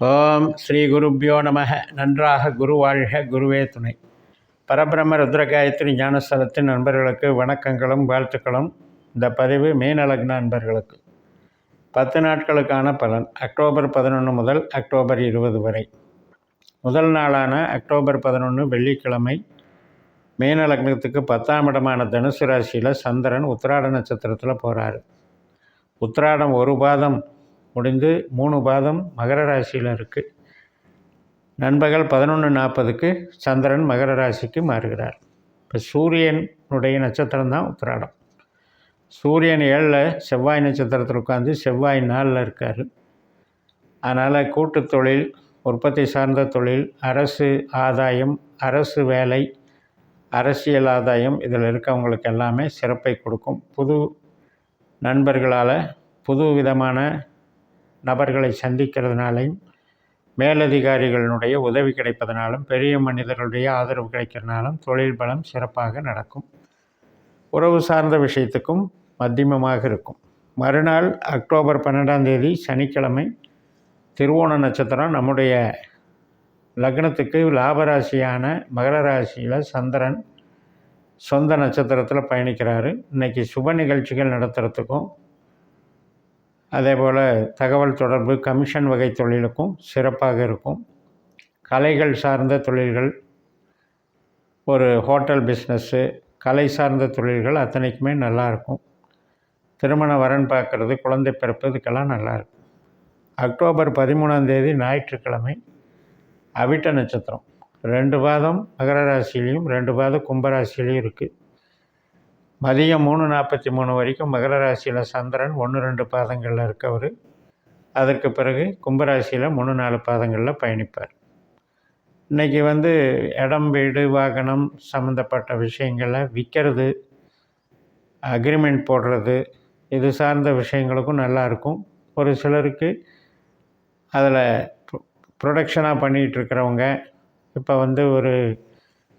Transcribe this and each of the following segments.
ஓம் ஸ்ரீ குருப்பியோ நமக. நன்றாக குரு வாழ்க, குருவே துணை. பரபிரம்ம ருத்ரகாயத்ரி ஞானஸ்தலத்தின் நண்பர்களுக்கு வணக்கங்களும் வாழ்த்துக்களும். இந்த பதிவு மீன லக்ன நண்பர்களுக்கு 10 நாட்களுக்கான பலன், அக்டோபர் 11 முதல் அக்டோபர் 20 வரை. முதல் நாளான அக்டோபர் 11 வெள்ளிக்கிழமை மீன லக்னத்துக்கு 10ஆம் இடமான தனுசு ராசியில் சந்திரன் உத்திராட நட்சத்திரத்தில் போகிறாரு. உத்திராடம் ஒரு பாதம் முடிந்து 3 பாதம் மகர ராசியில் இருக்குது. நண்பகல் 11:40க்கு சந்திரன் மகர ராசிக்கு மாறுகிறார். இப்போ சூரியனுடைய நட்சத்திரம் தான் உத்திராடம். சூரியன் 7ல் செவ்வாய் நட்சத்திரத்தில் உட்காந்து செவ்வாய் 4ல் இருக்கார். அதனால் கூட்டு தொழில், உற்பத்தி சார்ந்த தொழில், அரசு ஆதாயம், அரசு வேலை, அரசியல் ஆதாயம், இதில் இருக்கவங்களுக்கு எல்லாமே சிறப்பை கொடுக்கும். புது நண்பர்களால் புது விதமான நபர்களை சந்திக்கிறதுனாலையும், மேலதிகாரிகளினுடைய உதவி கிடைப்பதனாலும், பெரிய மனிதர்களுடைய ஆதரவு கிடைக்கிறதுனாலும் தொழில் பலம் சிறப்பாக நடக்கும். உறவு சார்ந்த விஷயத்துக்கும் மத்தியமமாக இருக்கும். மறுநாள் அக்டோபர் 12ஆம் தேதி சனிக்கிழமை திருவோண நட்சத்திரம். நம்முடைய லக்னத்துக்கு லாபராசியான மகர ராசியில் சந்திரன் சொந்த நட்சத்திரத்தில் பயணிக்கிறாரு. இன்றைக்கி சுப நிகழ்ச்சிகள் நடத்துகிறதுக்கும், அதே போல் தகவல் தொடர்பு, கமிஷன் வகை தொழிலுக்கும் சிறப்பாக இருக்கும். கலைகள் சார்ந்த தொழில்கள், ஒரு ஹோட்டல் பிஸ்னஸ்ஸு, கலை சார்ந்த தொழில்கள் அத்தனைக்குமே நல்லாயிருக்கும். திருமண வரன் பார்க்குறது, குழந்தை பிறப்பு, இதுக்கெல்லாம் நல்லாயிருக்கும். அக்டோபர் 13ஆம் தேதி ஞாயிற்றுக்கிழமை அவிட்ட நட்சத்திரம். 2 பாதம் மகர ராசியிலையும் 2 பாதம் கும்பராசிலையும் இருக்குது. மதியம் 3:43 வரைக்கும் மகர ராசியில் சந்திரன் 1-2 பாதங்களில் இருக்கவர். அதற்கு பிறகு கும்பராசியில் 3-4 பாதங்களில் பயணிப்பார். இன்றைக்கி இடம், வீடு, வாகனம் சம்மந்தப்பட்ட விஷயங்களில் விற்கிறது, அக்ரிமெண்ட் போடுறது, இது சார்ந்த விஷயங்களுக்கும் நல்லாயிருக்கும். ஒரு சிலருக்கு அதில் ப்ரொடக்ஷனாக பண்ணிகிட்ருக்கிறவங்க, இப்போ ஒரு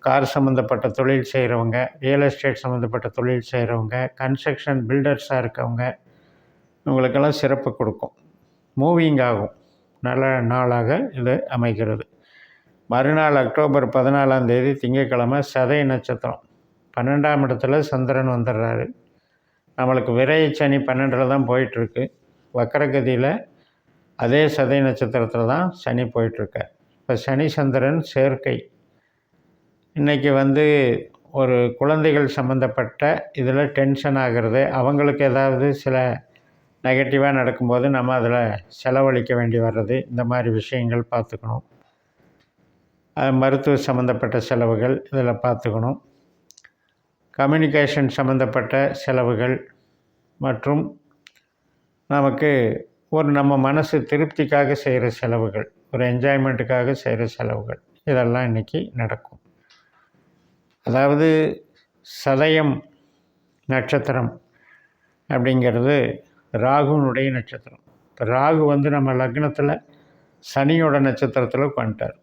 கார் சம்மந்தப்பட்ட தொழில் செய்கிறவங்க, ரியல் எஸ்டேட் சம்மந்தப்பட்ட தொழில் செய்கிறவங்க, கன்ஸ்ட்ரக்ஷன் பில்டர்ஸாக இருக்கவங்க, இவங்களுக்கெல்லாம் சிறப்பு கொடுக்கும். மூவிங் ஆகும். நல்ல நாளாக இது அமைகிறது. மறுநாள் அக்டோபர் 14ஆம் தேதி திங்கட்கிழமை சதய நட்சத்திரம். 12ஆம் இடத்துல சந்திரன் வந்துடுறாரு. நம்மளுக்கு விரைச்சனி 12ல் தான் போயிட்டுருக்கு. வக்கரகதியில் அதே சதய நட்சத்திரத்தில் தான் சனி போயிட்டுருக்கார். இப்போ சனி சந்திரன் சேர்க்கை. இன்றைக்கி ஒரு குழந்தைகள் சம்மந்தப்பட்ட இதில் டென்ஷன் ஆகிறது, அவங்களுக்கு ஏதாவது சில நெகட்டிவாக நடக்கும்போது நம்ம அதில் செலவழிக்க வேண்டி வர்றது, இந்த மாதிரி விஷயங்கள் பார்த்துக்கணும். மருத்துவ சம்மந்தப்பட்ட செலவுகள் இதில் பார்த்துக்கணும். கம்யூனிகேஷன் சம்மந்தப்பட்ட செலவுகள் மற்றும் நமக்கு நம்ம மனசு திருப்திக்காக செய்கிற செலவுகள், ஒரு என்ஜாய்மெண்ட்டுக்காக செய்கிற செலவுகள், இதெல்லாம் இன்றைக்கி நடக்கும். அதாவது சதயம் நட்சத்திரம் அப்படிங்கிறது ராகுனுடைய நட்சத்திரம். இப்போ ராகு நம்ம லக்னத்தில் சனியோட நட்சத்திரத்தில் உட்காந்துட்டார்.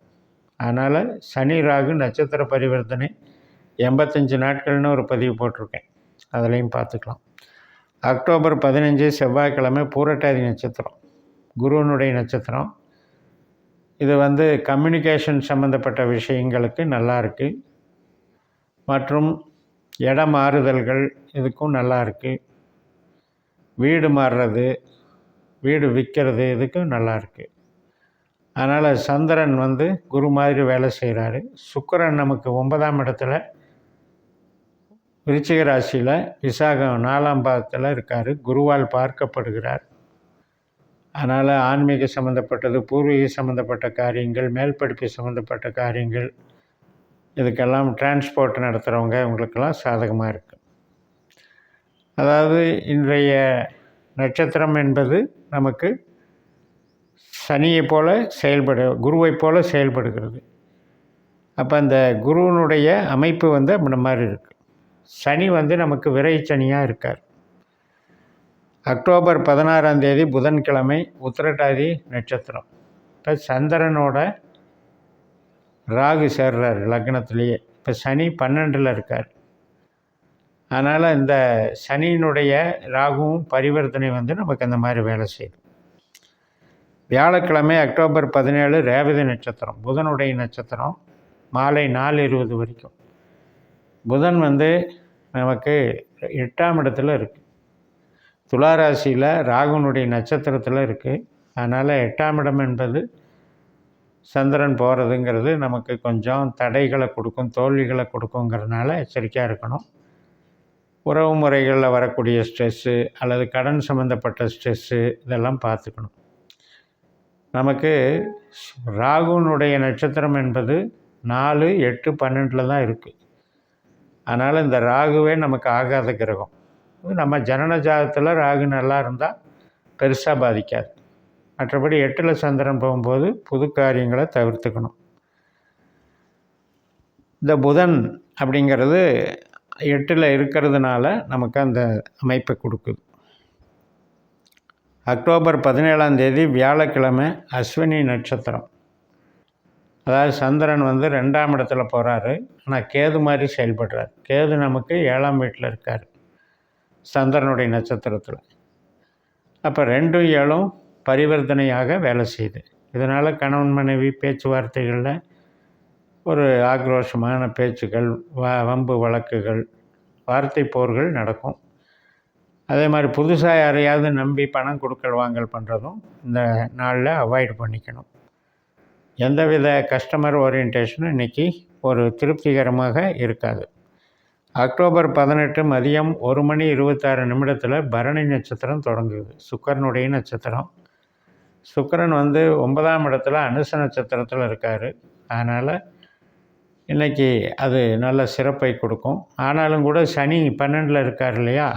அதனால் சனி ராகு நட்சத்திர பரிவர்த்தனை 85 நாட்கள்னு ஒரு பதிவு போட்டிருக்கேன், அதிலையும் பார்த்துக்கலாம். அக்டோபர் 15 செவ்வாய்க்கிழமை பூரட்டாதி நட்சத்திரம், குருவனுடைய நட்சத்திரம். இது கம்யூனிகேஷன் சம்மந்தப்பட்ட விஷயங்களுக்கு நல்லா இருக்குது. மற்றும் இடம் மாறுதல்கள் இதுக்கும் நல்லா இருக்குது. வீடு மாறுறது, வீடு விற்கிறது, இதுக்கும் நல்லா இருக்குது. அதனால் சந்திரன் குரு மாதிரி வேலை செய்கிறாரு. சுக்கிரன் நமக்கு 9ஆம் இடத்துல விருச்சிக ராசியில் விசாகம் 4ஆம் பாதத்தில் இருக்கார். குருவால் பார்க்கப்படுகிறார். அதனால் ஆன்மீக சம்மந்தப்பட்டது, பூர்வீக சம்மந்தப்பட்ட காரியங்கள், மேல் படிப்பு சம்மந்தப்பட்ட காரியங்கள், இதுக்கெல்லாம் டிரான்ஸ்போர்ட் நடத்துகிறவங்க, இவங்களுக்கெல்லாம் சாதகமாக இருக்குது. அதாவது இன்றைய நட்சத்திரம் என்பது நமக்கு சனியை போல குருவை போல செயல்படுகிறது. அப்போ அந்த குருவினுடைய அமைப்பு அந்த மாதிரி இருக்குது. சனி நமக்கு விரை சனியாக இருக்கார். அக்டோபர் 16ஆம் தேதி புதன்கிழமை உத்திரட்டாதி நட்சத்திரம். இப்போ சந்திரனோட ராகு சேர்றார் லக்னத்திலேயே. இப்போ சனி 12ல் இருக்கார். அதனால் இந்த சனியினுடைய ராகுவும் பரிவர்த்தனை நமக்கு அந்த மாதிரி வேலை செய்யுது. வியாழக்கிழமை அக்டோபர் 17 ரேவதி நட்சத்திரம், புதனுடைய நட்சத்திரம். மாலை 4:20 வரைக்கும். புதன் நமக்கு 8ஆம் இடத்துல இருக்குது. துளாராசியில் ராகுனுடைய நட்சத்திரத்தில் இருக்குது. அதனால் 8ஆம் இடம் என்பது சந்திரன் போகிறதுங்கிறது நமக்கு கொஞ்சம் தடைகளை கொடுக்கும், தோல்விகளை கொடுக்குங்கிறதுனால எச்சரிக்கையாக இருக்கணும். உறவு முறைகளில் வரக்கூடிய ஸ்ட்ரெஸ்ஸு அல்லது கடன் சம்மந்தப்பட்ட ஸ்ட்ரெஸ்ஸு இதெல்லாம் பார்த்துக்கணும். நமக்கு ராகுனுடைய நட்சத்திரம் என்பது 4, 8, 12 தான் இருக்குது. அதனால் இந்த ராகுவே நமக்கு ஆகாத கிரகம். நம்ம ஜனன ஜாதகத்தில் ராகு நல்லா இருந்தால் பெருசாக பாதிக்காது. மற்றபடி 8ல் சந்திரன் போகும்போது புது காரியங்களை தவிர்த்துக்கணும். இந்த புதன் அப்படிங்கிறது 8ல் இருக்கிறதுனால நமக்கு அந்த அமைப்பை கொடுக்குது. அக்டோபர் 17ஆம் தேதி வியாழக்கிழமை அஸ்வினி நட்சத்திரம். அதாவது சந்திரன் 2ஆம் இடத்துல போகிறாரு. ஆனால் கேது மாதிரி செயல்படுறார். கேது நமக்கு 7ஆம் வீட்டில் இருக்கார் சந்திரனுடைய நட்சத்திரத்தில். அப்போ 2ம் 7ம் பரிவர்த்தனையாக வேலை செய்யுது. இதனால் கணவன் மனைவி பேச்சுவார்த்தைகளில் ஒரு ஆக்ரோஷமான பேச்சுக்கள், வம்பு வழக்குகள், வார்த்தை போர்கள் நடக்கும். அதே மாதிரி புதுசாக யாரையாவது நம்பி பணம் கொடுக்கல் வாங்கல் பண்ணுறதும் இந்த நாளில் அவாய்ட் பண்ணிக்கணும். எந்தவித கஸ்டமர் ஓரியன்டேஷனும் இன்றைக்கி ஒரு திருப்திகரமாக இருக்காது. அக்டோபர் 18 மதியம் 1:26 பரணி நட்சத்திரம் தொடங்குது. சுக்கிரனுடைய நட்சத்திரம். சுக்கிரன் 9ஆம் இடத்துல அனுச நட்சத்திரத்தில் இருக்கார். அதனால் இன்றைக்கி அது நல்ல சிறப்பை கொடுக்கும். ஆனாலும் கூட சனி 12ல் இருக்கார் இல்லையா,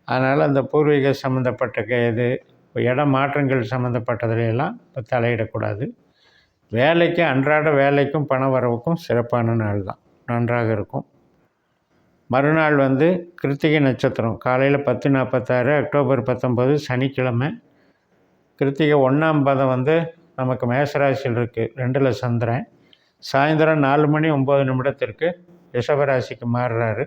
அதனால் அந்த பூர்வீக சம்மந்தப்பட்ட இது இடம் மாற்றங்கள் சம்மந்தப்பட்டதுலையெல்லாம் தலையிடக்கூடாது. வேலைக்கு அன்றாட வேலைக்கும் பண வரவுக்கும் சிறப்பான நாள் தான், நன்றாக இருக்கும். மறுநாள் கிருத்திகை நட்சத்திரம். காலையில் 10:46 அக்டோபர் 19 சனிக்கிழமை. கிருத்திகை 1ஆம் பாதம் நமக்கு மேசராசியில் இருக்குது. 2ல் சந்திரன். சாயந்தரம் 4:09 ரிஷபராசிக்கு மாறுறாரு,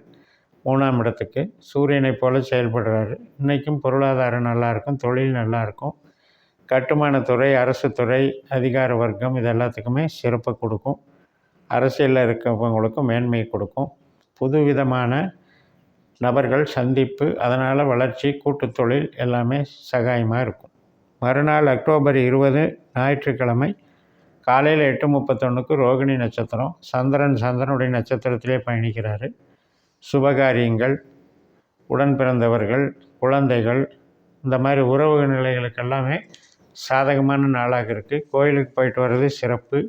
3ஆம் இடத்துக்கு. சூரியனை போல் செயல்படுறாரு. இன்றைக்கும் பொருளாதாரம் நல்லாயிருக்கும், தொழில் நல்லாயிருக்கும். கட்டுமானத்துறை, அரசு துறை, அதிகார வர்க்கம் இது எல்லாத்துக்குமே சிறப்பை கொடுக்கும். அரசியலில் இருக்கிறவங்களுக்கும் மேன்மையை கொடுக்கும். புதுவிதமான நபர்கள் சந்திப்பு, அதனால் வளர்ச்சி, கூட்டுத் தொழில் எல்லாமே சகாயமாக இருக்கும். மறுநாள் அக்டோபர் 20 ஞாயிற்றுக்கிழமை காலையில் 8:31 ரோகிணி நட்சத்திரம். சந்திரனுடைய நட்சத்திரத்திலே பயணிக்கிறார். சுபகாரியங்கள், உடன் பிறந்தவர்கள், குழந்தைகள், இந்த மாதிரி உறவு நிலைகளுக்கெல்லாமே சாதகமான நாளாக இருக்குது. கோயிலுக்கு போயிட்டு வர்றது சிறப்பு.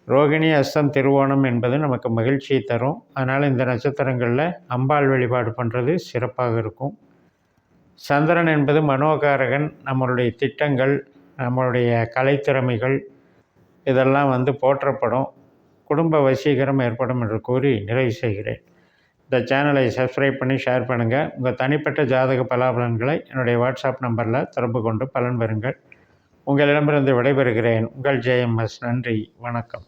ரோகிணி, அஸ்தம், திருவோணம் என்பது நமக்கு மகிழ்ச்சியை தரும். அதனால் இந்த நட்சத்திரங்களில் அம்பாள் வழிபாடு பண்ணுறது சிறப்பாக இருக்கும். சந்திரன் என்பது மனோகாரகன். நம்மளுடைய திட்டங்கள், நம்மளுடைய கலைத்திறமைகள் இதெல்லாம் போற்றப்படும். குடும்ப வசீகரம் ஏற்படும் என்று கூறி நிறைவு செய்கிறேன். இந்த சேனலை சப்ஸ்கிரைப் பண்ணி ஷேர் பண்ணுங்கள். உங்கள் தனிப்பட்ட ஜாதக பலாபலன்களை என்னுடைய வாட்ஸ்அப் நம்பரில் தொடர்பு கொண்டு பலன் பெறுங்கள். உங்களிடமிருந்து விடைபெறுகிறேன். உங்கள் JMS. நன்றி, வணக்கம்.